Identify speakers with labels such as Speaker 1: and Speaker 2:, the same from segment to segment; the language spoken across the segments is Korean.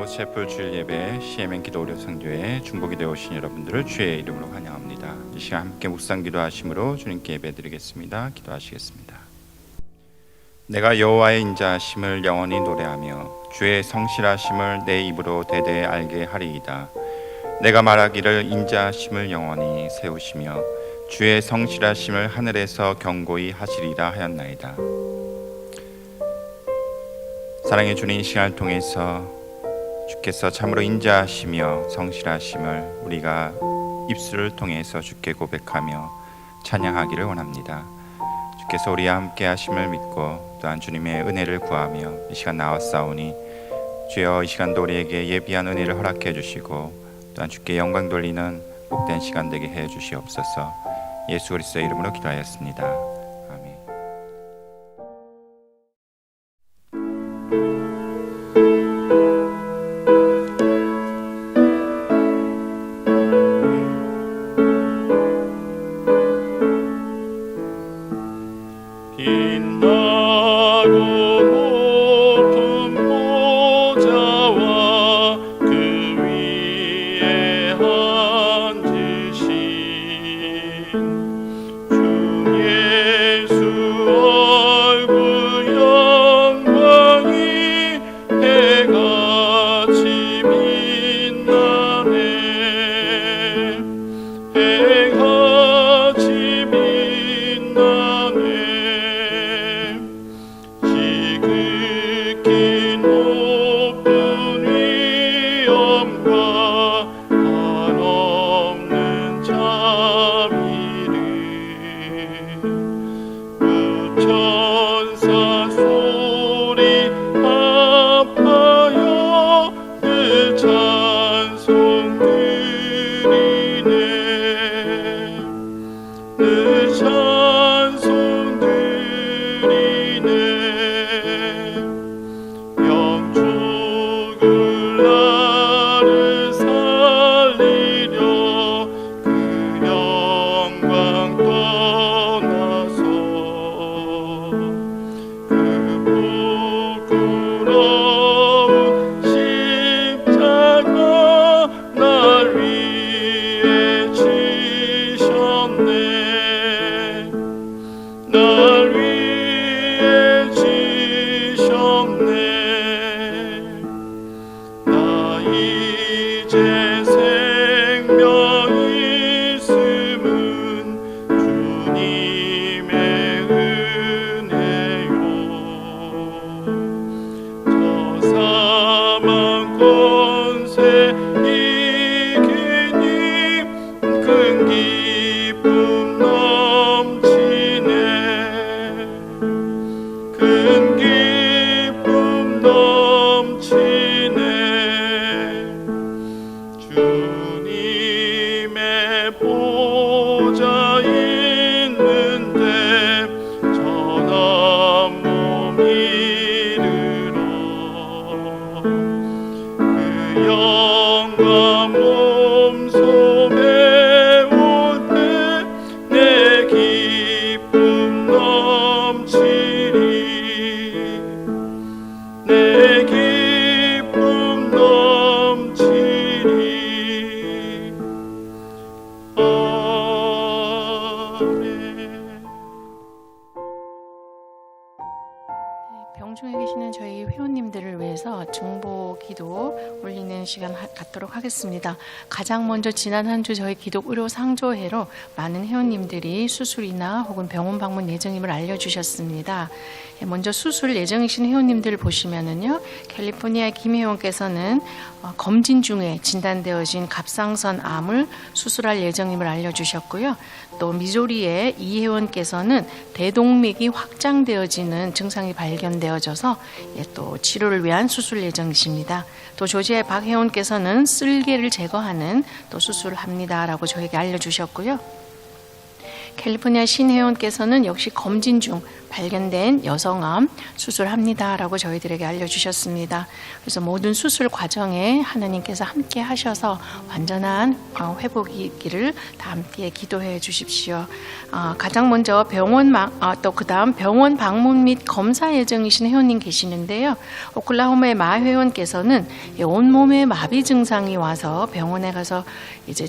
Speaker 1: 셋불 주일 예배 CMN 기도 오려 성교회 중복이 되어 오신 여러분들을 주의 이름으로 환영합니다. 이 시간 함께 묵상 기도하심으로 주님께 예배드리겠습니다. 기도하시겠습니다. 내가 여호와의 인자하심을 영원히 노래하며 주의 성실하심을 내 입으로 대대에 알게 하리이다. 내가 말하기를 인자하심을 영원히 세우시며 주의 성실하심을 하늘에서 경고히 하시리라 하였나이다. 사랑해 주님, 이 시간을 통해서 주께서 참으로 인자하시며 성실하심을 우리가 입술을 통해서 주께 고백하며 찬양하기를 원합니다. 주께서 우리와 함께 하심을 믿고 또한 주님의 은혜를 구하며 이 시간 나왔사오니 주여, 이 시간도 우리에게 예비한 은혜를 허락해 주시고 또한 주께 영광 돌리는 복된 시간 되게 해 주시옵소서. 예수 그리스도의 이름으로 기도하였습니다. 아멘.
Speaker 2: 병중에 계시는 저희 회원님들을 위해서 중보 기도 올리는 시간 갖도록 하겠습니다. 가장 먼저 지난 한 주 저희 기독 의료 상조회로 많은 회원님들이 수술이나 혹은 병원 방문 예정임을 알려주셨습니다. 먼저 수술 예정이신 회원님들을 보시면은요, 캘리포니아 김 회원께서는 검진 중에 진단되어진 갑상선 암을 수술할 예정임을 알려주셨고요. 또 미조리의 이 회원께서는 대동맥이 확장되어지는 증상이 발견되어져서 또 치료를 위한 수술 예정이십니다. 또 조지아의 박 회원께서는 쓸개를 제거하는 또 수술을 합니다라고 저에게 알려주셨고요. 캘리포니아 신혜원께서는 역시 검진 중 발견된 여성암 수술합니다라고 저희들에게 알려주셨습니다. 그래서 모든 수술 과정에 하나님께서 함께 하셔서 완전한 회복이 있기를 다 함께 기도해 주십시오. 가장 먼저 또 그다음 병원 방문 및 검사 예정이신 회원님 계시는데요. 오클라호마의 마 회원께서는 온몸에 마비 증상이 와서 병원에 가서 이제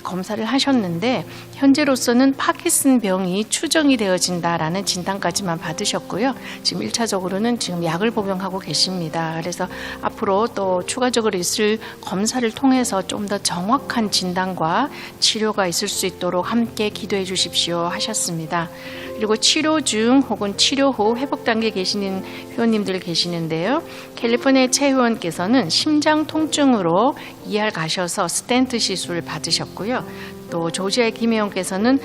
Speaker 2: 검사를 하셨는데 현재로서는 파킨슨 병이 추정이 되어진다라는 진단까지만 받으셨고요. 지금 1차적으로는 지금 약을 복용하고 계십니다. 그래서 앞으로 또 추가적으로 있을 검사를 통해서 좀 더 정확한 진단과 치료가 있을 수 있도록 함께 기도해 주십시오 하셨습니다. 그리고 치료 중 혹은 치료 후 회복 단계에 계시는 회원님들 계시는데요. 캘리포니아 최 회원께서는 심장 통증으로 ER 가셔서 스텐트 시술 받으셨고요. 또 조지아의 김 회원께서는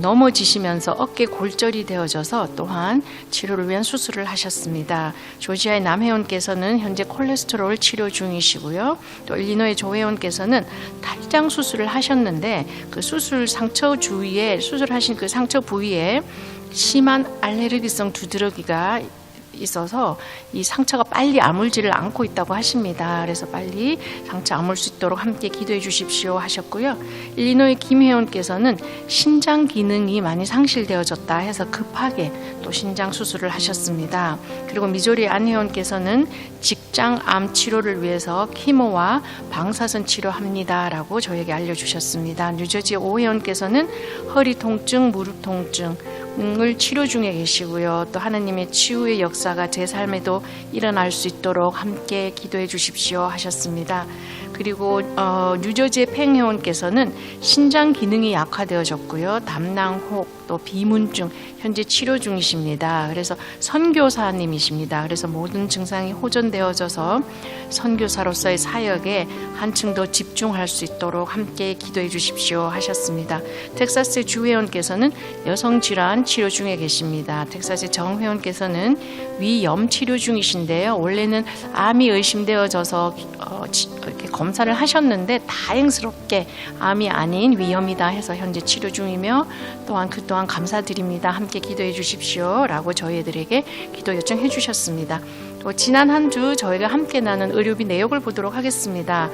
Speaker 2: 넘어지시면서 어깨 골절이 되어져서 또한 치료를 위한 수술을 하셨습니다. 조지아의 남 회원께서는 현재 콜레스테롤 치료 중이시고요. 또 일리노이의 조 회원께서는 탈장 수술을 하셨는데 그 수술 상처 주위에 수술하신 그 상처 부위에 심한 알레르기성 두드러기가 있어서 이 상처가 빨리 아물지를 않고 있다고 하십니다. 그래서 빨리 상처 아물 수 있도록 함께 기도해 주십시오 하셨고요. 일리노이 김 회원께서는 신장 기능이 많이 상실되어졌다 해서 급하게 또 신장 수술을 하셨습니다. 그리고 미조리 안 회원께서는 직장 암 치료를 위해서 키모와 방사선 치료합니다라고 저에게 알려주셨습니다. 뉴저지 오 회원께서는 허리 통증, 무릎 통증 을 치료 중에 계시고요. 또 하나님의 치유의 역사가 제 삶에도 일어날 수 있도록 함께 기도해 주십시오 하셨습니다. 그리고 뉴저지의 팽 회원께서는 신장 기능이 약화되어졌고요. 담낭혹 또 비문증 현재 치료 중이십니다. 그래서 선교사님이십니다. 그래서 모든 증상이 호전되어져서 선교사로서의 사역에 한층 더 집중할 수 있도록 함께 기도해 주십시오 하셨습니다. 텍사스의 주 회원께서는 여성 질환 치료 중에 계십니다. 텍사스의 정 회원께서는 위염 치료 중이신데요. 원래는 암이 의심되어져서 이렇게 검사를 하셨는데 다행스럽게 암이 아닌 위염이다 해서 현재 치료 중이며 또한 그동안 감사드립니다. 함께 기도해 주십시오 라고 저희들에게 기도 요청해 주셨습니다. 또 지난 한 주 저희가 함께 나눈 의료비 내역을 보도록 하겠습니다.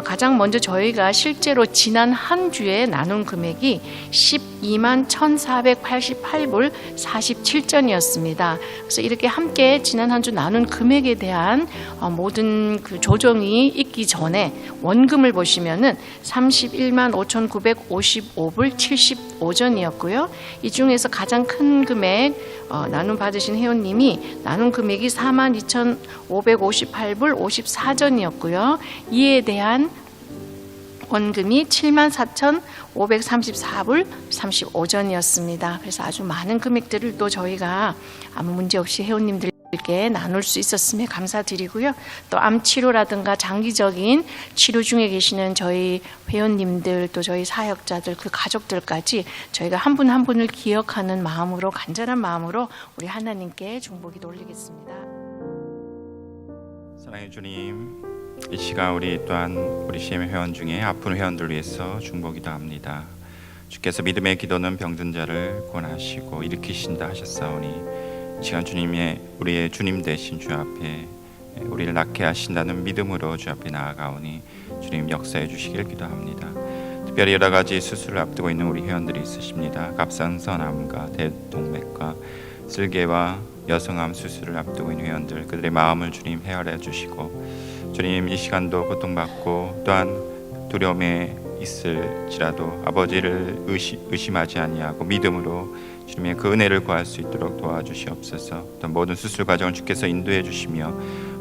Speaker 2: 가장 먼저 저희가 실제로 지난 한 주에 나눈 금액이 12만 1,488불 47전이었습니다. 그래서 이렇게 함께 지난 한 주 나눈 금액에 대한 모든 그 조정이 있기 전에 원금을 보시면은 31만 5,955불 75전이었고요. 이 중에서 가장 큰 금액 나눔 받으신 회원님이 나눈 금액이 42,558불 54전이었고요. 이에 대한 원금이 74,534불 35전이었습니다. 그래서 아주 많은 금액들을 또 저희가 아무 문제 없이 회원님들께 나눌 수 있었음에 감사드리고요. 또 암 치료라든가 장기적인 치료 중에 계시는 저희 회원님들 또 저희 사역자들 그 가족들까지 저희가 한 분 한 분을 기억하는 마음으로 간절한 마음으로 우리 하나님께 중보기도 올리겠습니다.
Speaker 1: 사랑해 주님, 이 시간 우리 또한 우리 CM 회원 중에 아픈 회원들 위해서 중보기도 합니다. 주께서 믿음의 기도는 병든 자를 구원하시고 일으키신다 하셨사오니 이 시간 주님의 우리의 주님 되신 주 앞에 우리를 낫게 하신다는 믿음으로 주 앞에 나아가오니 주님 역사해 주시길 기도합니다. 특별히 여러 가지 수술을 앞두고 있는 우리 회원들이 있으십니다. 갑상선암과 대동맥과 쓸개와 여성암 수술을 앞두고 있는 회원들, 그들의 마음을 주님 헤아려 주시고 주님 이 시간도 고통받고 또한 두려움에 있을지라도 아버지를 의심하지 아니하고 믿음으로 주님의 그 은혜를 구할 수 있도록 도와주시옵소서. 또 모든 수술 과정을 주께서 인도해 주시며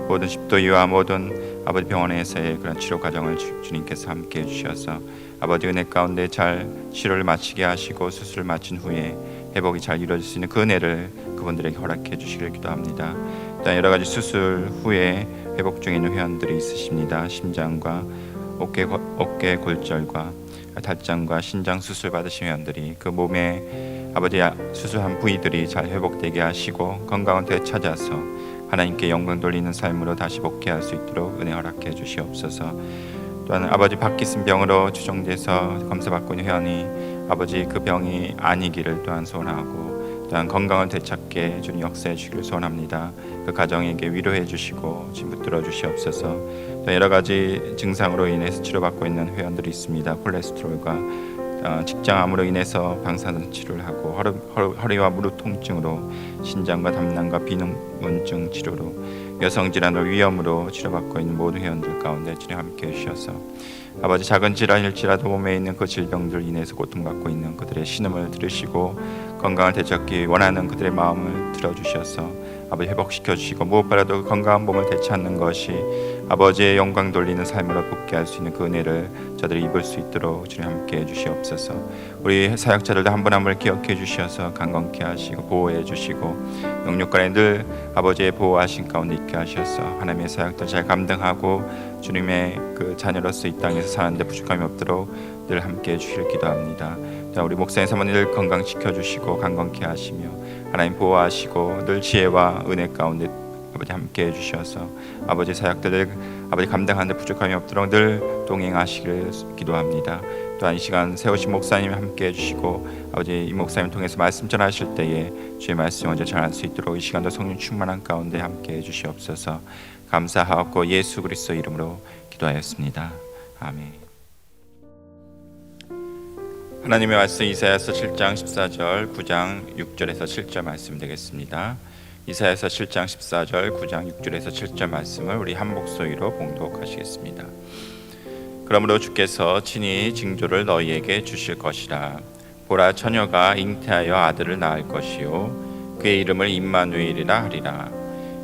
Speaker 1: 모든 집도의와 모든 아버지 병원에서의 그런 치료 과정을 주님께서 함께 해주셔서 아버지 은혜 가운데 잘 치료를 마치게 하시고 수술을 마친 후에 회복이 잘 이루어질 수 있는 그 은혜를 그분들에게 허락해 주시길 기도합니다. 또한 여러 가지 수술 후에 회복 중에 있는 회원들이 있으십니다. 심장과 어깨 골절과 탈장과 신장 수술 받으신 회원들이 그 몸에 아버지 수술한 부위들이 잘 회복되게 하시고 건강을 되찾아서 하나님께 영광 돌리는 삶으로 다시 복귀할 수 있도록 은혜 허락해 주시옵소서. 또한 아버지 파킨슨 병으로 추정돼서 검사받고 있는 회원이 아버지 그 병이 아니기를 또한 소원하고 또한 건강을 되찾게 주님 역사해 주기를 소원합니다. 그 가정에게 위로해 주시고 지금 붙들어 주시옵소서. 또 여러 가지 증상으로 인해서 치료받고 있는 회원들이 있습니다. 콜레스테롤과 직장암으로 인해서 방사선 치료를 하고 허리와 무릎 통증으로 신장과 담낭과 비능문증 치료로 여성 질환으로 위염으로 치료받고 있는 모든 회원들 가운데 주님 함께 해주셔서 아버지 작은 질환일지라도 몸에 있는 그 질병들 인해서 고통받고 있는 그들의 신음을 들으시고 건강을 되찾기 원하는 그들의 마음을 들어주셔서 아버지 회복시켜 주시고 무엇보다도 건강한 몸을 되찾는 것이 아버지의 영광 돌리는 삶으로 붙게 할 수 있는 그 은혜를 저들이 입을 수 있도록 주님 함께 해주시옵소서. 우리 사역자들도 한 분 한 분을 기억해 주셔서 강건케 하시고 보호해 주시고 영육간에 늘 아버지의 보호하신 가운데 있게 하셔서 하나님의 사역들 잘 감당하고 주님의 그 자녀로서 이 땅에서 사는데 부족함이 없도록 늘 함께 해주시길 기도합니다. 우리 목사님 사모님 늘 건강시켜 주시고 강건케 하시며 하나님 보호하시고 늘 지혜와 은혜 가운데 아버지 함께 해주셔서 아버지 사역들을 아버지 감당하는 데 부족함이 없도록 늘 동행하시기를 기도합니다. 또한 이 시간 세우신 목사님 함께 해주시고 아버지 이 목사님 통해서 말씀 전하실 때에 주의 말씀 먼저 전할 수 있도록 이 시간도 성령 충만한 가운데 함께 해주시옵소서. 감사하옵고 예수 그리스도 이름으로 기도하였습니다. 아멘. 하나님의 말씀 이사야서 7장 14절 9장 6절에서 7절 말씀 되겠습니다. 이사야서 7장 14절 9장 6절에서 7절 말씀을 우리 한 목소리로 봉독하시겠습니다. 그러므로 주께서 친히 징조를 너희에게 주실 것이라. 보라, 처녀가 잉태하여 아들을 낳을 것이요 그의 이름을 임마누엘이라 하리라.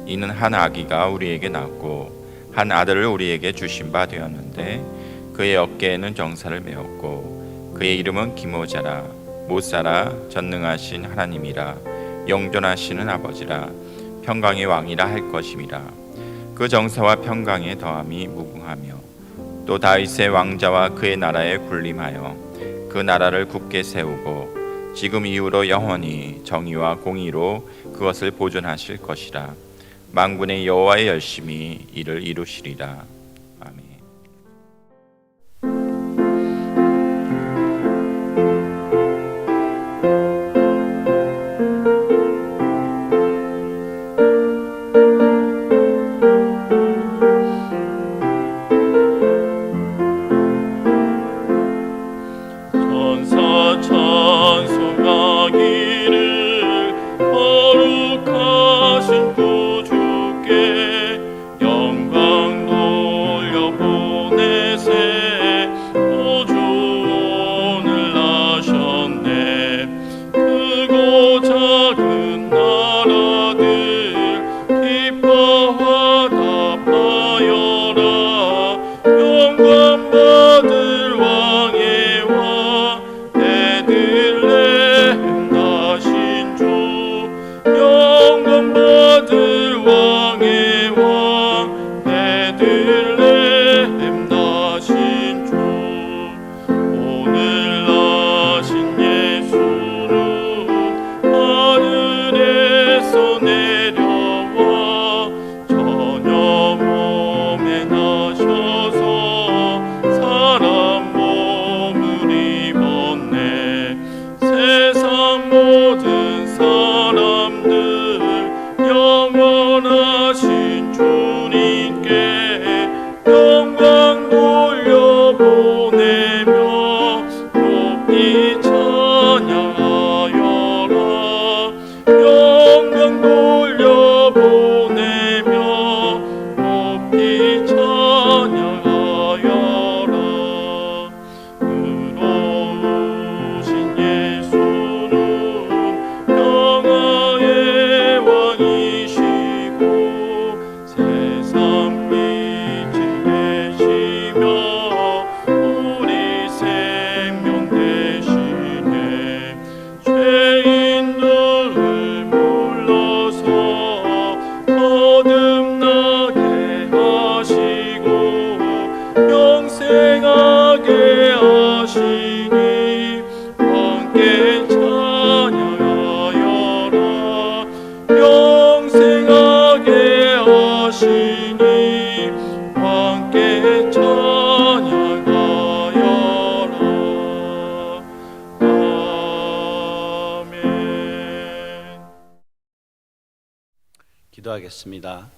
Speaker 1: 이는 한 아기가 우리에게 낳고 한 아들을 우리에게 주신 바 되었는데 그의 어깨에는 정사를 메었고 그의 이름은 기모자라. 못사라. 전능하신 하나님이라. 영존하시는 아버지라. 평강의 왕이라 할 것임이라. 그 정사와 평강의 더함이 무궁하며 또 다윗의 왕자와 그의 나라에 군림하여 그 나라를 굳게 세우고 지금 이후로 영원히 정의와 공의로 그것을 보존하실 것이라. 만군의 여호와의 열심히 이를 이루시리라. 아멘.
Speaker 3: 기도하겠습니다.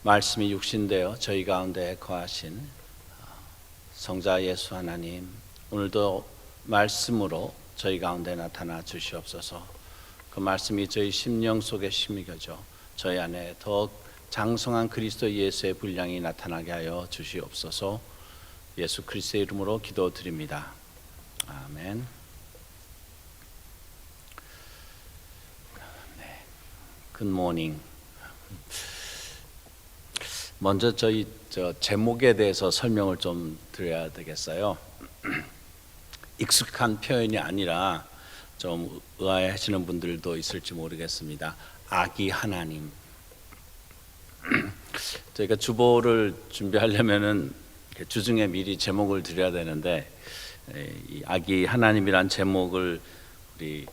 Speaker 3: 말씀이 육신되어 저희 가운데 거하신 성자 예수 하나님, 오늘도 말씀으로 저희 가운데 나타나 주시옵소서. 그 말씀이 저희 심령 속에 심겨져 저희 안에 더욱 장성한 그리스도 예수의 분량이 나타나게 하여 주시옵소서. 예수 그리스도의 이름으로 기도드립니다. 아멘. 네. 굿모닝. 먼저 저희 제목에 대해서 설명을 좀 드려야 되겠어요. 익숙한 표현이 아니라 좀 의아해하시는 분들도 있을지 모르겠습니다. 아기 하나님. 저희가 주보를 준비하려면은 주중에 미리 제목을 드려야 되는데, 이 아기 하나님이란 제목을 우리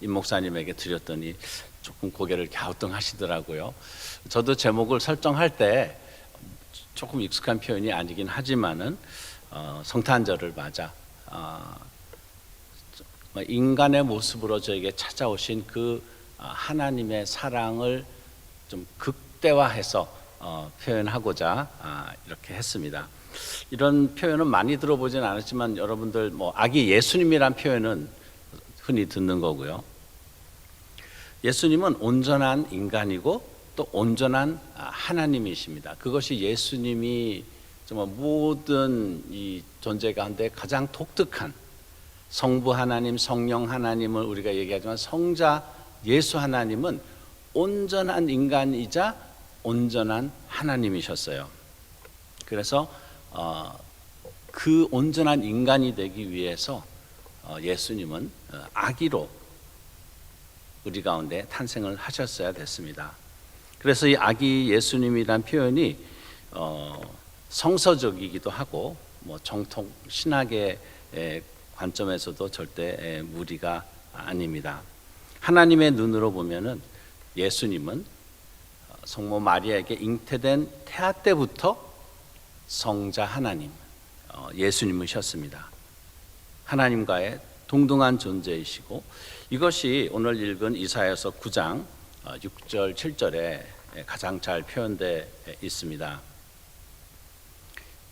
Speaker 3: 임 목사님에게 드렸더니 조금 고개를 갸우뚱하시더라고요. 저도 제목을 설정할 때 조금 익숙한 표현이 아니긴 하지만은 성탄절을 맞아 인간의 모습으로 저에게 찾아오신 그 하나님의 사랑을 좀 극대화해서 표현하고자 이렇게 했습니다. 이런 표현은 많이 들어보진 않았지만 여러분들 아기 예수님이란 표현은 흔히 듣는 거고요. 예수님은 온전한 인간이고 또 온전한 하나님이십니다. 그것이 예수님이 정말 모든 이 존재 가운데 가장 독특한, 성부 하나님, 성령 하나님을 우리가 얘기하지만 성자 예수 하나님은 온전한 인간이자 온전한 하나님이셨어요. 그래서 그 온전한 인간이 되기 위해서 예수님은 아기로 우리 가운데 탄생을 하셨어야 됐습니다. 그래서 이 아기 예수님이란 표현이 성서적이기도 하고 정통 신학의 관점에서도 절대 무리가 아닙니다. 하나님의 눈으로 보면은 예수님은 성모 마리아에게 잉태된 태아 때부터 성자 하나님, 예수님이셨습니다. 하나님과의 동등한 존재이시고, 이것이 오늘 읽은 이사야서 9장 6절 7절에 가장 잘 표현되어 있습니다.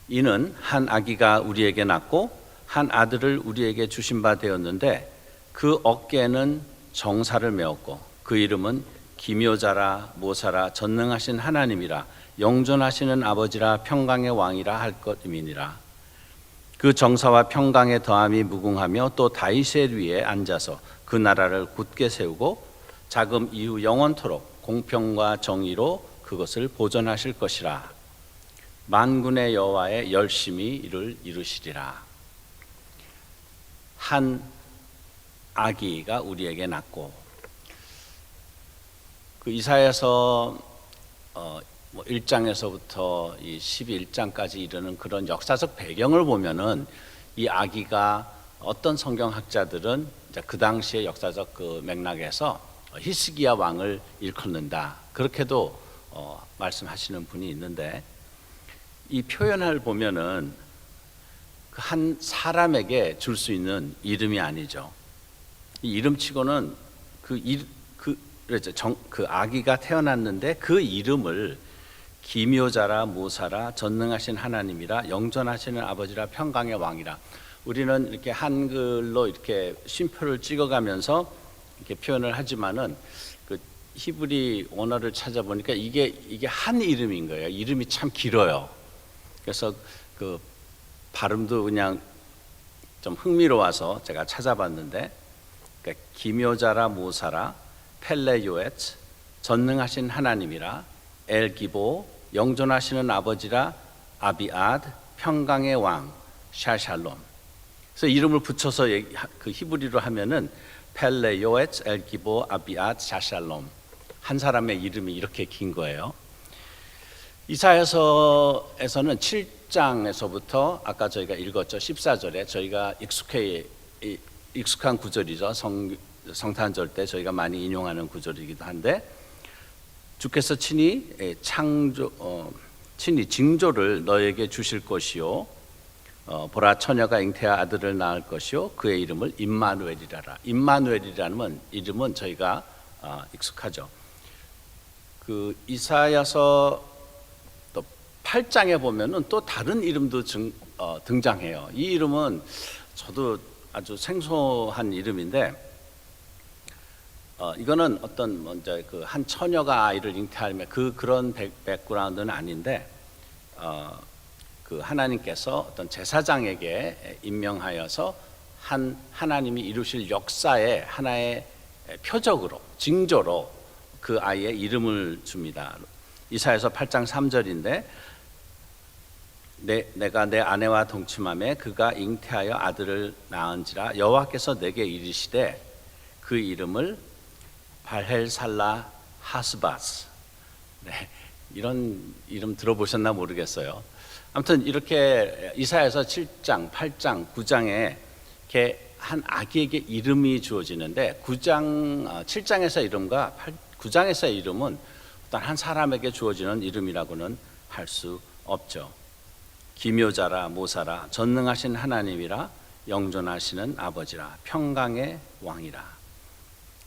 Speaker 3: 이는 한 아기가 우리에게 낳고 한 아들을 우리에게 주신 바 되었는데 그 어깨에는 정사를 메었고 그 이름은 기묘자라 모사라 전능하신 하나님이라 영존하시는 아버지라 평강의 왕이라 할 것임이니라. 그 정사와 평강의 더함이 무궁하며 또 다윗의 위에 앉아서 그 나라를 굳게 세우고 자금 이후 영원토록 공평과 정의로 그것을 보존하실 것이라. 만군의 여호와의 열심히 이를 이루시리라. 한 아기가 우리에게 낳고, 그 이사야서 1장에서부터 이 11장까지 이르는 그런 역사적 배경을 보면은 이 아기가 어떤 성경학자들은 이제 그 당시의 역사적 그 맥락에서 히스기야 왕을 일컫는다, 그렇게도 말씀하시는 분이 있는데, 이 표현을 보면은 그 한 사람에게 줄 수 있는 이름이 아니죠. 이 이름치고는 그 아기가 태어났는데 그 이름을 기묘자라 모사라 전능하신 하나님이라 영존하시는 아버지라 평강의 왕이라. 우리는 이렇게 한글로 이렇게 쉼표를 찍어가면서 이렇게 표현을 하지만은 그 히브리 원어를 찾아보니까 이게 한 이름인 거예요. 이름이 참 길어요. 그래서 그 발음도 그냥 좀 흥미로워서 제가 찾아봤는데, 그러니까 기묘자라 모사라 펠레요엣 전능하신 하나님이라 엘기보 영존하시는 아버지라 아비아드 평강의 왕 샬샬롬. 그래서 이름을 붙여서 그 히브리로 하면은 펠레요엣 엘기보 아비아드 샬샬롬. 한 사람의 이름이 이렇게 긴 거예요. 이사야서에서는 7장에서부터 아까 저희가 읽었죠. 14절에 저희가 익숙한 구절이죠. 성탄절 때 저희가 많이 인용하는 구절이기도 한데, 주께서 친히 징조를 너에게 주실 것이요 보라 처녀가 잉태하 아들을 낳을 것이요 그의 이름을 임마누엘이라라. 임마누엘이라는 이름은 저희가 익숙하죠. 그 이사야서 또 8장에 보면은 또 다른 이름도 등장해요. 이 이름은 저도 아주 생소한 이름인데, 이거는 어떤 먼저 그 한 처녀가 아이를 잉태하면 그런 백그라운드는 아닌데, 그 하나님께서 어떤 제사장에게 임명하여서 하나님이 이루실 역사의 하나의 표적으로, 징조로 그 아이의 이름을 줍니다. 이사야서 8장 3절인데, 내가 내 아내와 동침하매 그가 잉태하여 아들을 낳은지라 여호와께서 내게 이르시되 그 이름을 발헬살라 하스바스. 네, 이런 이름 들어보셨나 모르겠어요. 아무튼 이렇게 이사야서 7장, 8장, 9장에 이렇게 한 아기에게 이름이 주어지는데 7장에서 이름과 9장에서의 이름은 어떤 한 사람에게 주어지는 이름이라고는 할 수 없죠. 기묘자라 모사라 전능하신 하나님이라 영존하시는 아버지라 평강의 왕이라.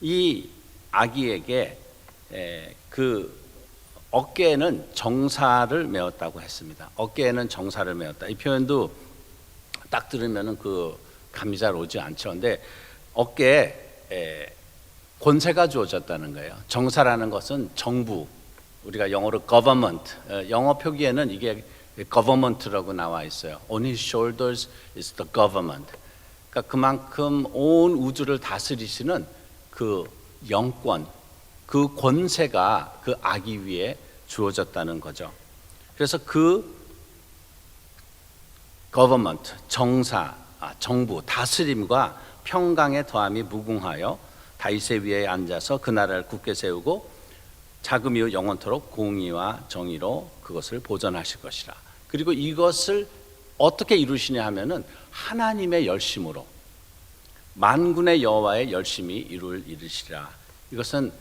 Speaker 3: 이 아기에게 그 어깨에는 정사를 메었다고 했습니다. 어깨에는 정사를 메었다. 이 표현도 딱 들으면은 그 감이 잘 오지 않죠. 근데 어깨에 권세가 주어졌다는 거예요. 정사라는 것은 정부, 우리가 영어로 government, 영어 표기에는 이게 government라고 나와 있어요. On his shoulders is the government. 그러니까 그만큼 온 우주를 다스리시는 그 영권, 그 권세가 그 아기 위에 주어졌다는 거죠. 그래서 그 government, 정사, 정부, 다스림과 평강의 더함이 무궁하여 다윗의 위에 앉아서 그 나라를 굳게 세우고 자금 이후 영원토록 공의와 정의로 그것을 보존하실 것이라. 그리고 이것을 어떻게 이루시냐 하면은 하나님의 열심으로, 만군의 여호와의 열심히 이루시리라. 이것은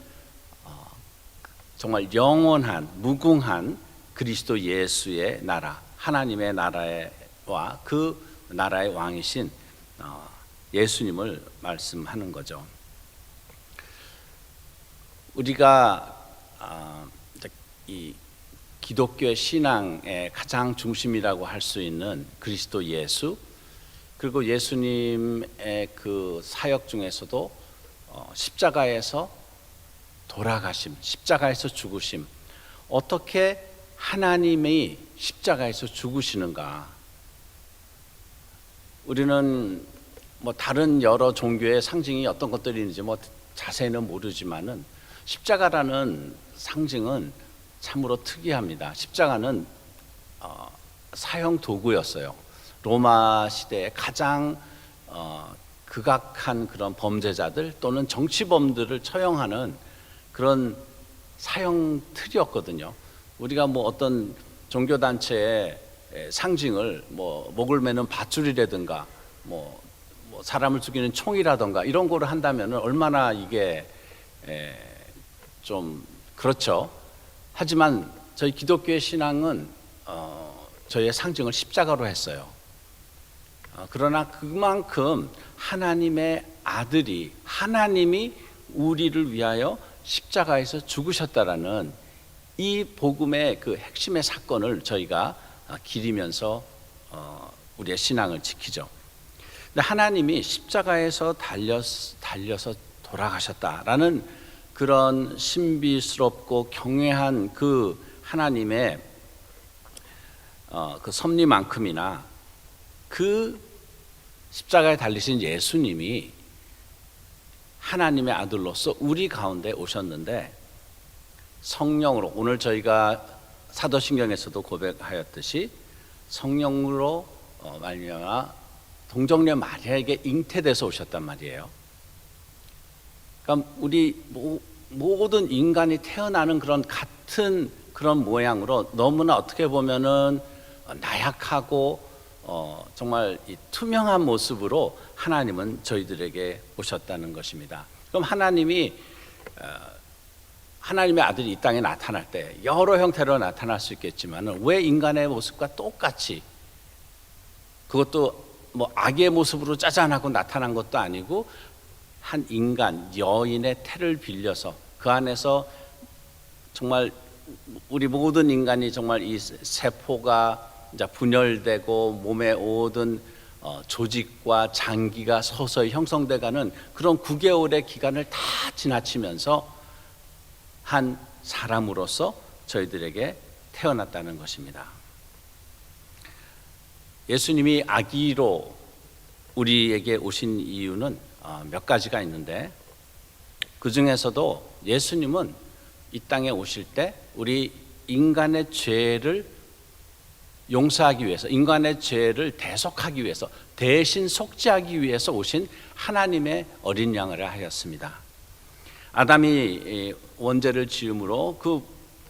Speaker 3: 정말 영원한 무궁한 그리스도 예수의 나라, 하나님의 나라와 그 나라의 왕이신 예수님을 말씀하는 거죠. 우리가 이 기독교의 신앙의 가장 중심이라고 할 수 있는 그리스도 예수, 그리고 예수님의 그 사역 중에서도 십자가에서 돌아가심, 십자가에서 죽으심, 어떻게 하나님이 십자가에서 죽으시는가? 우리는 뭐 다른 여러 종교의 상징이 어떤 것들이 있는지 뭐 자세히는 모르지만은 십자가라는 상징은 참으로 특이합니다. 십자가는 사형 도구였어요. 로마 시대에 가장 극악한 그런 범죄자들 또는 정치범들을 처형하는 그런 사형 틀이었거든요. 우리가 뭐 어떤 종교 단체의 상징을 뭐 목을 매는 밧줄이라든가 뭐 사람을 죽이는 총이라든가 이런 거를 한다면 얼마나 이게 좀 그렇죠. 하지만 저희 기독교의 신앙은 저희의 상징을 십자가로 했어요. 그러나 그만큼 하나님의 아들이, 하나님이 우리를 위하여 십자가에서 죽으셨다라는 이 복음의 그 핵심의 사건을 저희가 기리면서 우리의 신앙을 지키죠. 근데 하나님이 십자가에서 달려서 돌아가셨다라는 그런 신비스럽고 경외한 그 하나님의 그 섭리만큼이나 그 십자가에 달리신 예수님이 하나님의 아들로서 우리 가운데 오셨는데 성령으로, 오늘 저희가 사도신경에서도 고백하였듯이 성령으로 말미암아 동정녀 마리아에게 잉태돼서 오셨단 말이에요. 그러니까 우리 모든 인간이 태어나는 그런 같은 그런 모양으로 너무나 어떻게 보면은 나약하고 정말 이 투명한 모습으로 하나님은 저희들에게 오셨다는 것입니다. 그럼 하나님의 아들이 이 땅에 나타날 때 여러 형태로 나타날 수 있겠지만 왜 인간의 모습과 똑같이, 그것도 뭐 악의 모습으로 짜잔하고 나타난 것도 아니고 한 인간 여인의 태를 빌려서 그 안에서 정말 우리 모든 인간이 정말 이 세포가 이제 분열되고 몸의 모든 조직과 장기가 서서히 형성돼가는 그런 9개월의 기간을 다 지나치면서 한 사람으로서 저희들에게 태어났다는 것입니다. 예수님이 아기로 우리에게 오신 이유는 몇 가지가 있는데, 그 중에서도 예수님은 이 땅에 오실 때 우리 인간의 죄를 용서하기 위해서, 인간의 죄를 대속하기 위해서, 대신 속죄하기 위해서 오신 하나님의 어린 양을 하였습니다. 아담이 원죄를 지음으로 그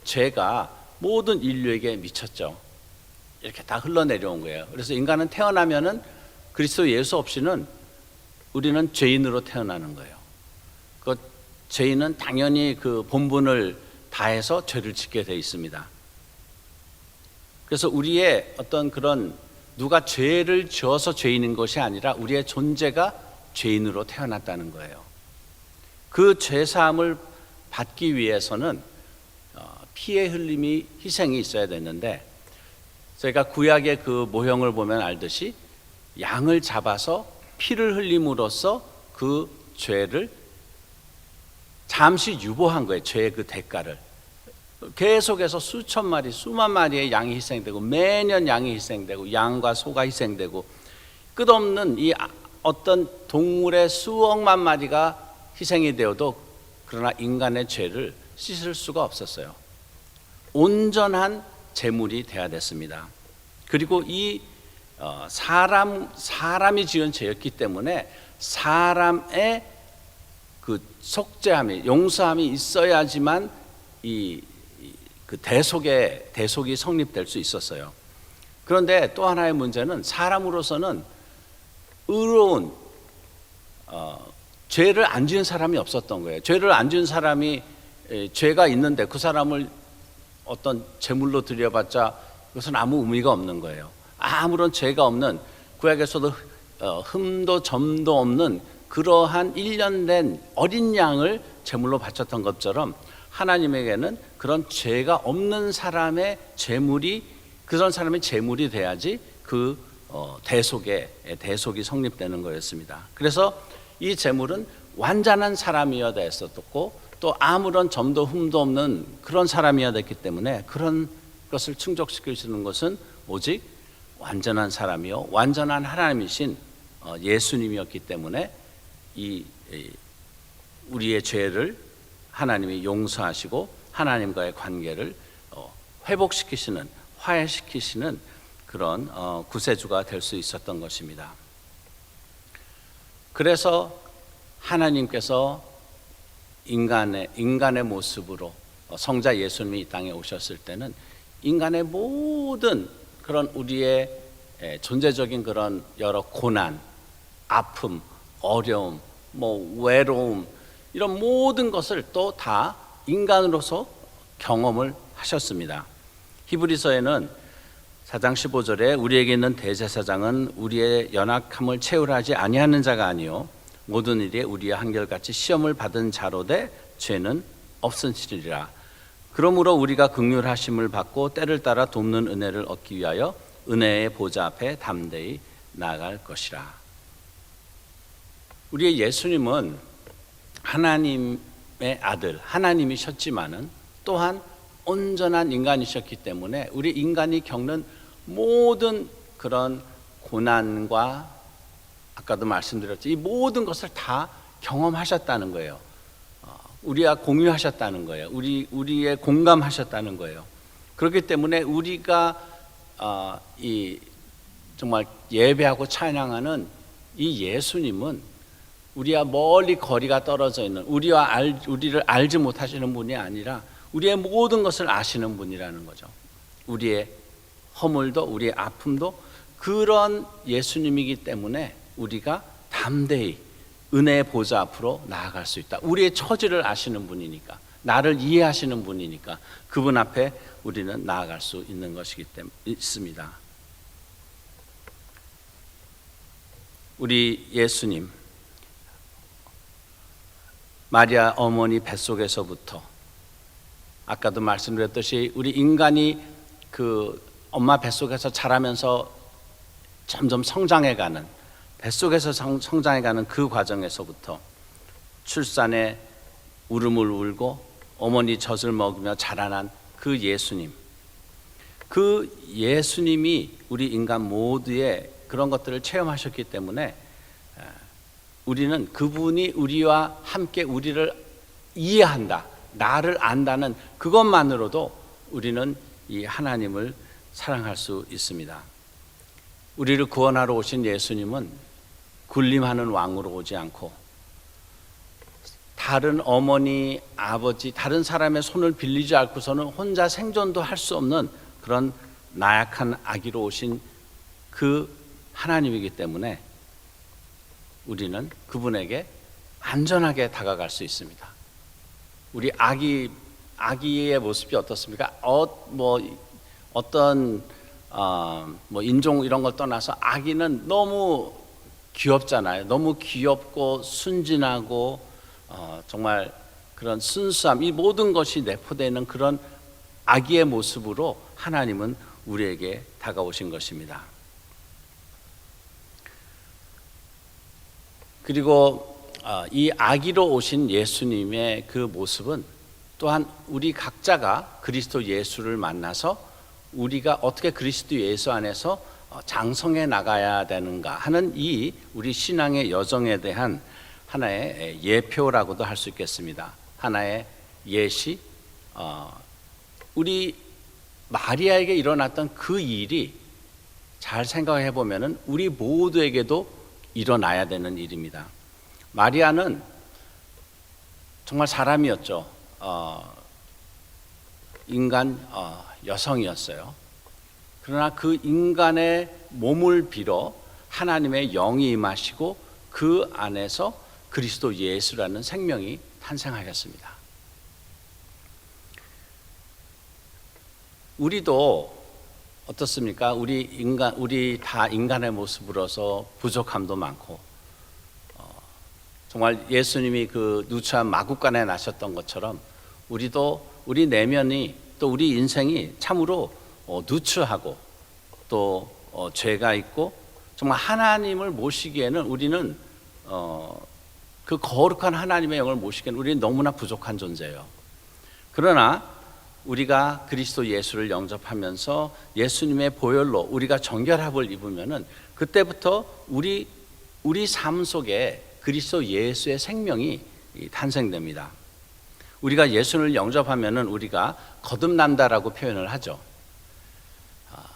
Speaker 3: 죄가 모든 인류에게 미쳤죠. 이렇게 다 흘러내려온 거예요. 그래서 인간은 태어나면은 그리스도 예수 없이는 우리는 죄인으로 태어나는 거예요. 그 죄인은 당연히 그 본분을 다해서 죄를 짓게 돼 있습니다. 그래서 우리의 어떤 그런 누가 죄를 지어서 죄인인 것이 아니라 우리의 존재가 죄인으로 태어났다는 거예요. 그 죄사함을 받기 위해서는 피의 흘림이 희생이 있어야 되는데, 저희가 구약의 그 모형을 보면 알듯이 양을 잡아서 피를 흘림으로써 그 죄를 잠시 유보한 거예요. 죄의 그 대가를. 계속해서 수천 마리, 수만 마리의 양이 희생되고, 매년 양이 희생되고, 양과 소가 희생되고, 끝없는 이 어떤 동물의 수억만 마리가 희생이 되어도 그러나 인간의 죄를 씻을 수가 없었어요. 온전한 제물이 돼야 됐습니다. 그리고 이 사람이 지은 죄였기 때문에 사람의 그 속죄함이, 용서함이 있어야지만 그 대속이 성립될 수 있었어요. 그런데 또 하나의 문제는 사람으로서는 의로운 죄를 안 지은 사람이 없었던 거예요. 죄를 안 지은 사람이 죄가 있는데 그 사람을 어떤 제물로 드려봤자 그것은 아무 의미가 없는 거예요. 아무런 죄가 없는, 구약에서도 흠도 점도 없는 그러한 1년 된 어린 양을 제물로 바쳤던 것처럼 하나님에게는 그런 죄가 없는 사람의 제물이, 그런 사람의 제물이 돼야지 그 대속이 성립되는 거였습니다. 그래서 이 제물은 완전한 사람이어야 됐었고, 또 아무런 점도 흠도 없는 그런 사람이어야 됐기 때문에 그런 것을 충족시킬 수 있는 것은 오직 완전한 사람이요 완전한 하나님이신 예수님이었기 때문에 우리의 죄를 하나님이 용서하시고 하나님과의 관계를 회복시키시는, 화해시키시는 그런 구세주가 될 수 있었던 것입니다. 그래서 하나님께서 인간의 모습으로 성자 예수님이 이 땅에 오셨을 때는 인간의 모든 그런 우리의 존재적인 그런 여러 고난, 아픔, 어려움, 외로움, 이런 모든 것을 또 다 인간으로서 경험을 하셨습니다. 히브리서에는 4장 15절에 우리에게 있는 대제사장은 우리의 연약함을 채우려 하지 아니하는 자가 아니요 모든 일에 우리의 한결같이 시험을 받은 자로되 죄는 없으시리라. 그러므로 우리가 긍휼하심을 받고 때를 따라 돕는 은혜를 얻기 위하여 은혜의 보좌 앞에 담대히 나아갈 것이라. 우리의 예수님은 하나님의 아들, 하나님이셨지만은 또한 온전한 인간이셨기 때문에 우리 인간이 겪는 모든 그런 고난과, 아까도 말씀드렸죠, 이 모든 것을 다 경험하셨다는 거예요. 우리와 공유하셨다는 거예요. 우리의 공감하셨다는 거예요. 그렇기 때문에 우리가 정말 예배하고 찬양하는 이 예수님은 우리와 멀리 거리가 떨어져 있는, 우리를 알지 못하시는 분이 아니라 우리의 모든 것을 아시는 분이라는 거죠. 우리의 허물도, 우리의 아픔도 그런 예수님이기 때문에 우리가 담대히 은혜의 보좌 앞으로 나아갈 수 있다. 우리의 처지를 아시는 분이니까, 나를 이해하시는 분이니까 그분 앞에 우리는 나아갈 수 있는 것이기 때문에 있습니다. 우리 예수님, 마리아 어머니 뱃속에서부터 아까도 말씀드렸듯이 우리 인간이 그 엄마 뱃속에서 자라면서 점점 성장해가는, 뱃속에서 성장해가는 그 과정에서부터 출산에 울음을 울고 어머니 젖을 먹으며 자라난 그 예수님, 그 예수님이 우리 인간 모두의 그런 것들을 체험하셨기 때문에 우리는 그분이 우리와 함께 우리를 이해한다, 나를 안다는 그것만으로도 우리는 이 하나님을 사랑할 수 있습니다. 우리를 구원하러 오신 예수님은 군림하는 왕으로 오지 않고 다른 어머니, 아버지, 다른 사람의 손을 빌리지 않고서는 혼자 생존도 할 수 없는 그런 나약한 아기로 오신 그 하나님이기 때문에 우리는 그분에게 안전하게 다가갈 수 있습니다. 우리 아기의 모습이 어떻습니까? 어떤 인종 이런 걸 떠나서 아기는 너무 귀엽잖아요. 너무 귀엽고 순진하고 정말 그런 순수함, 이 모든 것이 내포되는 그런 아기의 모습으로 하나님은 우리에게 다가오신 것입니다. 그리고 이 아기로 오신 예수님의 그 모습은 또한 우리 각자가 그리스도 예수를 만나서 우리가 어떻게 그리스도 예수 안에서 장성해 나가야 되는가 하는 이 우리 신앙의 여정에 대한 하나의 예표라고도 할 수 있겠습니다. 하나의 예시. 우리 마리아에게 일어났던 그 일이 잘 생각해 보면은 우리 모두에게도 일어나야 되는 일입니다. 마리아는 정말 사람이었죠. 인간 여성이었어요. 그러나 그 인간의 몸을 빌어 하나님의 영이 임하시고 그 안에서 그리스도 예수라는 생명이 탄생하였습니다. 우리도 어떻습니까? 우리 다 인간의 모습으로서 부족함도 많고, 정말 예수님이 그 누추한 마구간에 나셨던 것처럼 우리도 우리 내면이 또 우리 인생이 참으로 누추하고 또 죄가 있고 정말 하나님을 모시기에는 우리는 그 거룩한 하나님의 영을 모시기에는 우리는 너무나 부족한 존재예요. 그러나 우리가 그리스도 예수를 영접하면서 예수님의 보혈로 우리가 정결함을 입으면은 그때부터 우리 삶 속에 그리스도 예수의 생명이 탄생됩니다. 우리가 예수를 영접하면은 우리가 거듭난다라고 표현을 하죠.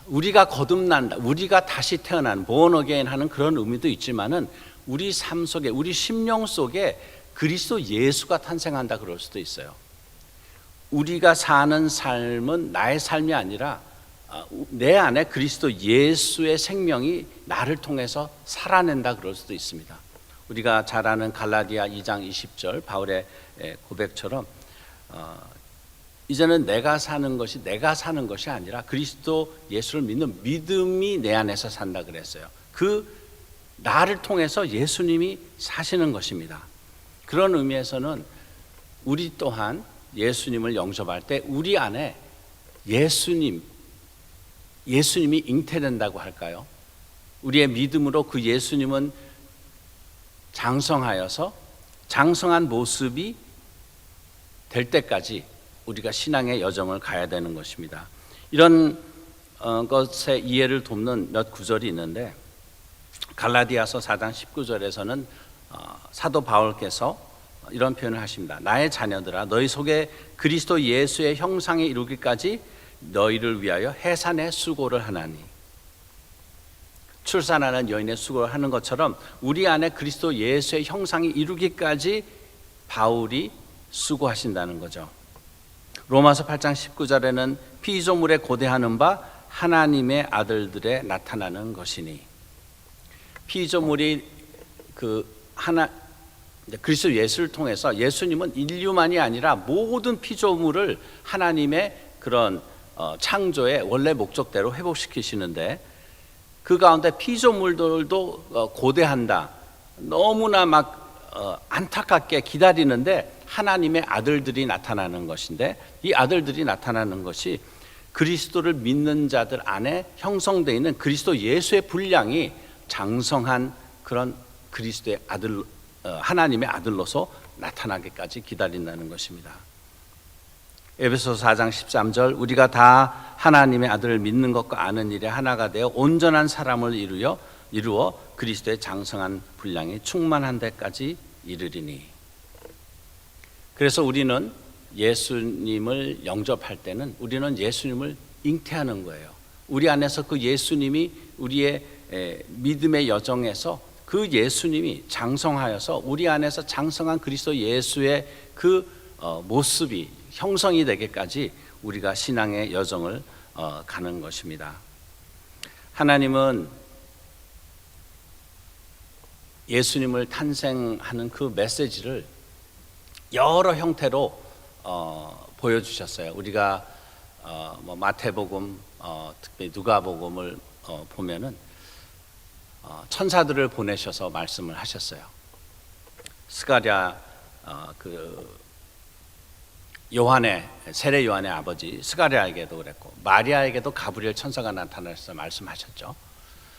Speaker 3: 우리가 거듭난다, 우리가 다시 태어난 born again 하는 그런 의미도 있지만은 우리 삶 속에, 우리 심령 속에 그리스도 예수가 탄생한다 그럴 수도 있어요. 우리가 사는 삶은 나의 삶이 아니라 내 안에 그리스도 예수의 생명이 나를 통해서 살아낸다 그럴 수도 있습니다. 우리가 잘 아는 갈라디아 2장 20절 바울의 고백처럼 이제는 내가 사는 것이 아니라 그리스도 예수를 믿는 믿음이 내 안에서 산다 그랬어요. 그 나를 통해서 예수님이 사시는 것입니다. 그런 의미에서는 우리 또한 예수님을 영접할 때 우리 안에 예수님이 잉태된다고 할까요? 우리의 믿음으로 그 예수님은 장성하여서 장성한 모습이 될 때까지 우리가 신앙의 여정을 가야 되는 것입니다. 이런 것의 이해를 돕는 몇 구절이 있는데 갈라디아서 4장 19절에서는 사도 바울께서 이런 표현을 하십니다. 나의 자녀들아 너희 속에 그리스도 예수의 형상에 이르기까지 너희를 위하여 해산의 수고를 하나니. 출산하는 여인의 수고를 하는 것처럼 우리 안에 그리스도 예수의 형상이 이루기까지 바울이 수고하신다는 거죠. 로마서 8장 19절에는 피조물에 고대하는 바 하나님의 아들들에 나타나는 것이니. 피조물이 그리스도 예수를 통해서 예수님은 인류만이 아니라 모든 피조물을 하나님의 그런 창조의 원래 목적대로 회복시키시는데 그 가운데 피조물들도 고대한다. 너무나 막 안타깝게 기다리는데 하나님의 아들들이 나타나는 것인데, 이 아들들이 나타나는 것이 그리스도를 믿는 자들 안에 형성되어 있는 그리스도 예수의 분량이 장성한 그런 그리스도의 아들, 하나님의 아들로서 나타나기까지 기다린다는 것입니다. 에베소서 4장 13절, 우리가 다 하나님의 아들을 믿는 것과 아는 일에 하나가 되어 온전한 사람을 이루어 그리스도의 장성한 분량이 충만한 데까지 이르리니. 그래서 우리는 예수님을 영접할 때는 우리는 예수님을 잉태하는 거예요. 우리 안에서 그 예수님이 우리의 믿음의 여정에서 그 예수님이 장성하여서 우리 안에서 장성한 그리스도 예수의 그 모습이 형성이 되기까지 우리가 신앙의 여정을 가는 것입니다. 하나님은 예수님을 탄생하는 그 메시지를 여러 형태로 보여주셨어요. 우리가 마태복음, 특히 누가복음을 보면은 천사들을 보내셔서 말씀을 하셨어요. 스가랴, 세례 요한의 아버지 스가랴에게도 그랬고, 마리아에게도 가브리엘 천사가 나타나서 말씀하셨죠.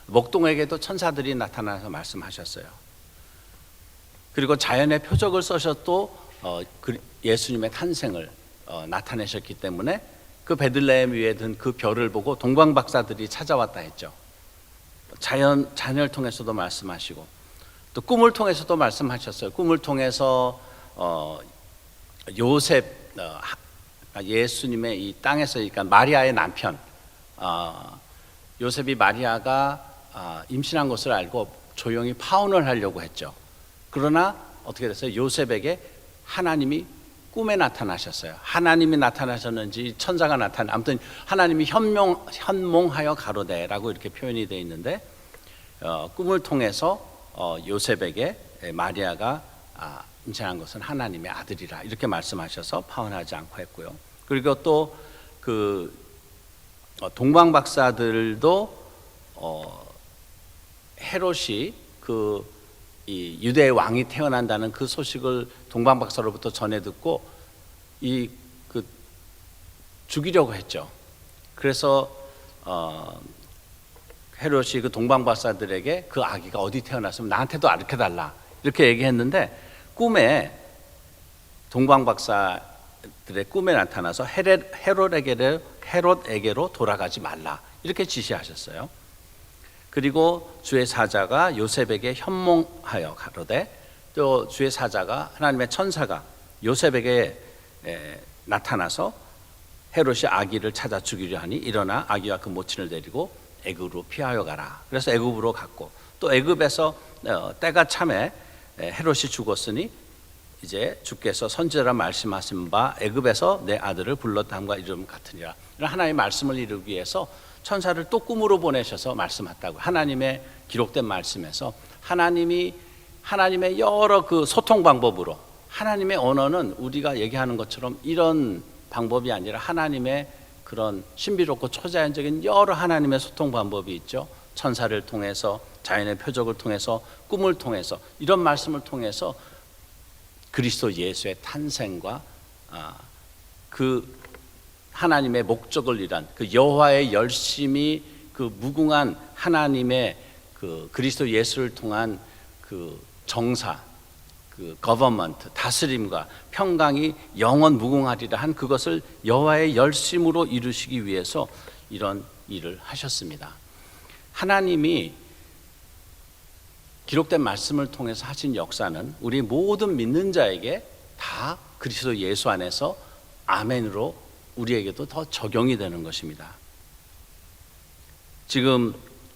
Speaker 3: 목동에게도 천사들이 나타나서 말씀하셨어요. 그리고 자연의 표적을 써서 예수님의 탄생을 나타내셨기 때문에 그 베들레헴 위에 든 그 별을 보고 동방 박사들이 찾아왔다 했죠. 자연을 통해서도 말씀하시고 또 꿈을 통해서도 말씀하셨어요. 꿈을 통해서 요셉, 예수님의 이 땅에서, 그러니까 마리아의 남편 요셉이 마리아가 임신한 것을 알고 조용히 파혼을 하려고 했죠. 그러나 어떻게 됐어요? 요셉에게 하나님이 꿈에 나타나셨어요. 하나님이 나타나셨는지 천사가 아무튼 하나님이 현몽하여 가로되라고 이렇게 표현이 되어 있는데, 꿈을 통해서 요셉에게 마리아가 임신한 것은 하나님의 아들이라 이렇게 말씀하셔서 파혼하지 않고 했고요. 그리고 또 그 동방 박사들도 헤롯이 이 유대의 왕이 태어난다는 그 소식을 동방 박사로부터 전해 듣고 죽이려고 했죠. 그래서 헤롯이 그 동방 박사들에게 그 아기가 어디 태어났으면 나한테도 알려 달라 이렇게 얘기했는데, 꿈에 동방 박사들의 꿈에 나타나서 헤롯에게로 돌아가지 말라 이렇게 지시하셨어요. 그리고 주의 사자가 요셉에게 현몽하여 가로되, 또 주의 사자가 하나님의 천사가 요셉에게 나타나서 헤롯이 아기를 찾아 죽이려 하니 일어나 아기와 그 모친을 데리고 애굽으로 피하여 가라. 그래서 애굽으로 갔고, 또 애굽에서 때가 참에 헤롯이 죽었으니 이제 주께서 선지자라 말씀하신 바 애굽에서 내 아들을 불렀다함과 이름 같으니라. 이런 하나님의 말씀을 이루기 위해서 천사를 또 꿈으로 보내셔서 말씀했다고. 하나님의 기록된 말씀에서 하나님의 여러 그 소통 방법으로, 하나님의 언어는 우리가 얘기하는 것처럼 이런 방법이 아니라 하나님의 그런 신비롭고 초자연적인 여러 하나님의 소통 방법이 있죠. 천사를 통해서, 자연의 표적을 통해서, 꿈을 통해서, 이런 말씀을 통해서 그리스도 예수의 탄생과 그 하나님의 목적을 이란 그 여호와의 열심이 그 무궁한 하나님의 그 그리스도 예수를 통한 그 정사, 그 거버먼트, 다스림과 평강이 영원 무궁하리라 한 그것을 여호와의 열심으로 이루시기 위해서 이런 일을 하셨습니다. 하나님이 기록된 말씀을 통해서 하신 역사는 우리 모든 믿는 자에게 다 그리스도 예수 안에서 아멘으로 우리에게도 더 적용이 되는 것입니다. 지금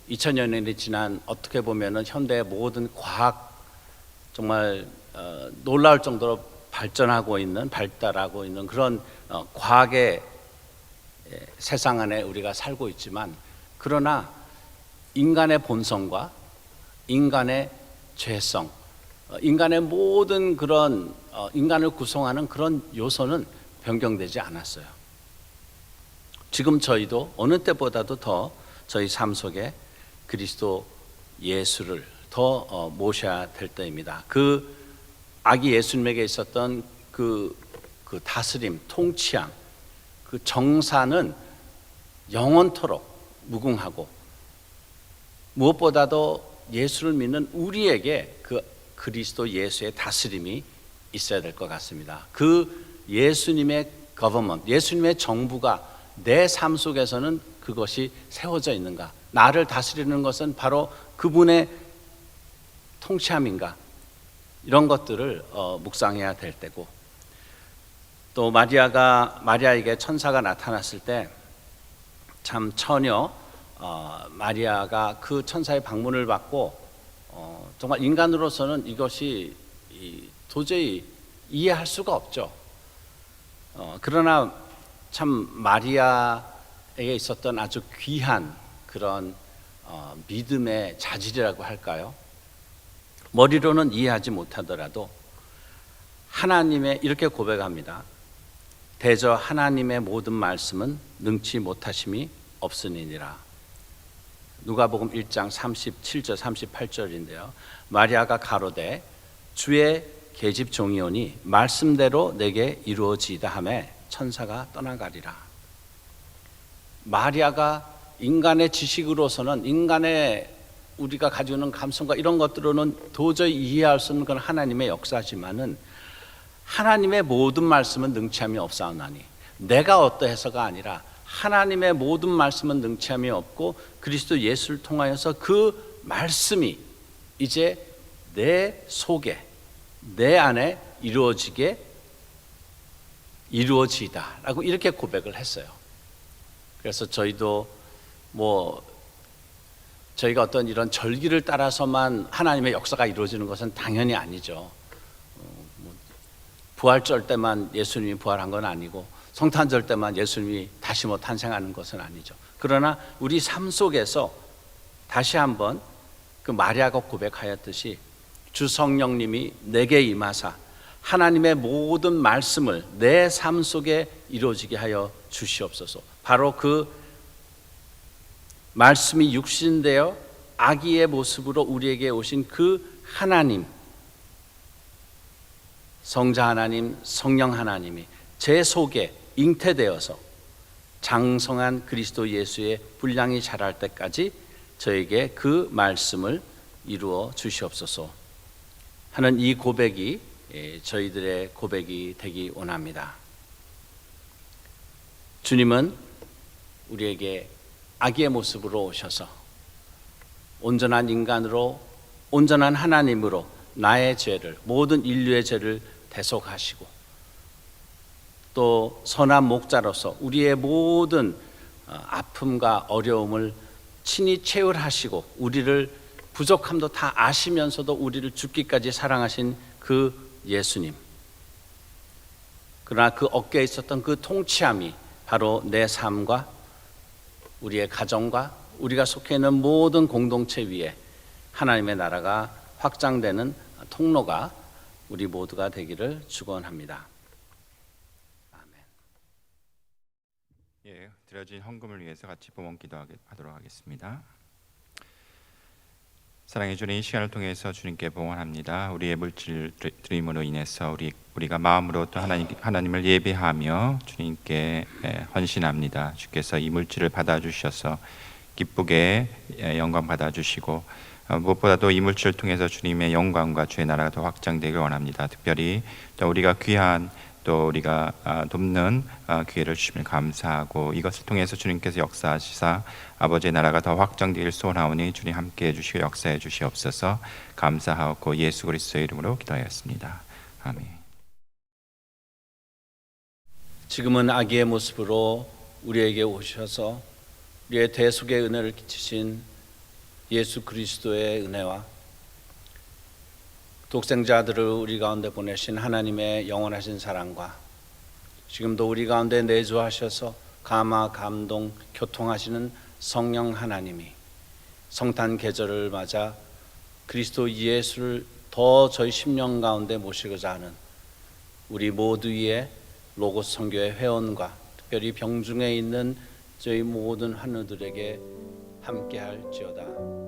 Speaker 3: 2000여 년이 지난 어떻게 보면은 현대의 모든 과학, 정말 놀라울 정도로 발달하고 있는 그런 과학의 세상 안에 우리가 살고 있지만, 그러나 인간의 본성과 인간의 죄성, 인간의 모든 그런 인간을 구성하는 그런 요소는 변경되지 않았어요. 지금 저희도 어느 때보다도 더 저희 삶 속에 그리스도 예수를 더 모셔야 될 때입니다. 그 아기 예수님에게 있었던 그 다스림, 통치함, 그 정사는 영원토록 무궁하고, 무엇보다도 예수를 믿는 우리에게 그 그리스도 예수의 다스림이 있어야 될 것 같습니다. 그 예수님의 government, 예수님의 정부가 내 삶 속에서는 그것이 세워져 있는가? 나를 다스리는 것은 바로 그분의 통치함인가? 이런 것들을 묵상해야 될 때고, 또 마리아에게 천사가 나타났을 때 참 처녀 마리아가 그 천사의 방문을 받고 정말 인간으로서는 이것이 도저히 이해할 수가 없죠. 그러나 참 마리아에게 있었던 아주 귀한 그런 믿음의 자질이라고 할까요? 머리로는 이해하지 못하더라도 하나님의, 이렇게 고백합니다. 대저 하나님의 모든 말씀은 능치 못하심이 없으니라. 누가복음 1장 37절 38절인데요. 마리아가 가로되 주의 계집 종이오니 말씀대로 내게 이루어지이다 하매 천사가 떠나가리라. 마리아가 인간의 지식으로서는, 인간의 우리가 가지고 있는 감성과 이런 것들로는 도저히 이해할 수 없는 그런 하나님의 역사지만은 하나님의 모든 말씀은 능치함이 없사오나니, 내가 어떠해서가 아니라 하나님의 모든 말씀은 능치함이 없고 그리스도 예수를 통하여서 그 말씀이 이제 내 속에, 내 안에 이루어지다 라고 이렇게 고백을 했어요. 그래서 저희도 저희가 어떤 이런 절기를 따라서만 하나님의 역사가 이루어지는 것은 당연히 아니죠. 부활절 때만 예수님이 부활한 건 아니고 성탄절 때만 예수님이 다시 탄생하는 것은 아니죠. 그러나 우리 삶 속에서 다시 한번 그 마리아가 고백하였듯이 주 성령님이 내게 임하사 하나님의 모든 말씀을 내 삶 속에 이루어지게 하여 주시옵소서. 바로 그 말씀이 육신되어 아기의 모습으로 우리에게 오신 그 하나님, 성자 하나님, 성령 하나님이 제 속에 잉태되어서 장성한 그리스도 예수의 분량이 자랄 때까지 저에게 그 말씀을 이루어 주시옵소서 하는 이 고백이 저희들의 고백이 되기 원합니다. 주님은 우리에게 아기의 모습으로 오셔서 온전한 인간으로, 온전한 하나님으로 나의 죄를, 모든 인류의 죄를 대속하시고, 또 선한 목자로서 우리의 모든 아픔과 어려움을 친히 체휼하시고 우리를 부족함도 다 아시면서도 우리를 죽기까지 사랑하신 그 예수님, 그러나 그 어깨에 있었던 그 통치함이 바로 내 삶과 우리의 가정과 우리가 속해 있는 모든 공동체 위에 하나님의 나라가 확장되는 통로가 우리 모두가 되기를 축원합니다. 아멘.
Speaker 1: 예, 드려진 헌금을 위해서 같이 봉헌 기도하도록 하겠습니다. 사랑해 주님, 이 시간을 통해서 주님께 봉헌합니다. 우리의 물질 드림으로 인해서 우리가 마음으로 또 하나님을 예배하며 주님께 헌신합니다. 주께서 이 물질을 받아주셔서 기쁘게 영광 받아주시고, 무엇보다도 이 물질을 통해서 주님의 영광과 주의 나라가 더 확장되길 원합니다. 특별히 또 우리가 귀한, 또 우리가 돕는 기회를 주시면 감사하고, 이것을 통해서 주님께서 역사하시사 아버지의 나라가 더 확장되길 소원하오니 주님 함께해 주시고 역사해 주시옵소서. 감사하고 예수 그리스도의 이름으로 기도하였습니다. 아멘.
Speaker 3: 지금은 아기의 모습으로 우리에게 오셔서 우리의 대속의 은혜를 끼치신 예수 그리스도의 은혜와 독생자들을 우리 가운데 보내신 하나님의 영원하신 사랑과 지금도 우리 가운데 내주하셔서 감화, 감동, 교통하시는 성령 하나님이 성탄 계절을 맞아 그리스도 예수를 더 저희 심령 가운데 모시고자 하는 우리 모두 위에 로고스 선교회 회원과 특별히 병중에 있는 저희 모든 환우들에게 함께할지어다.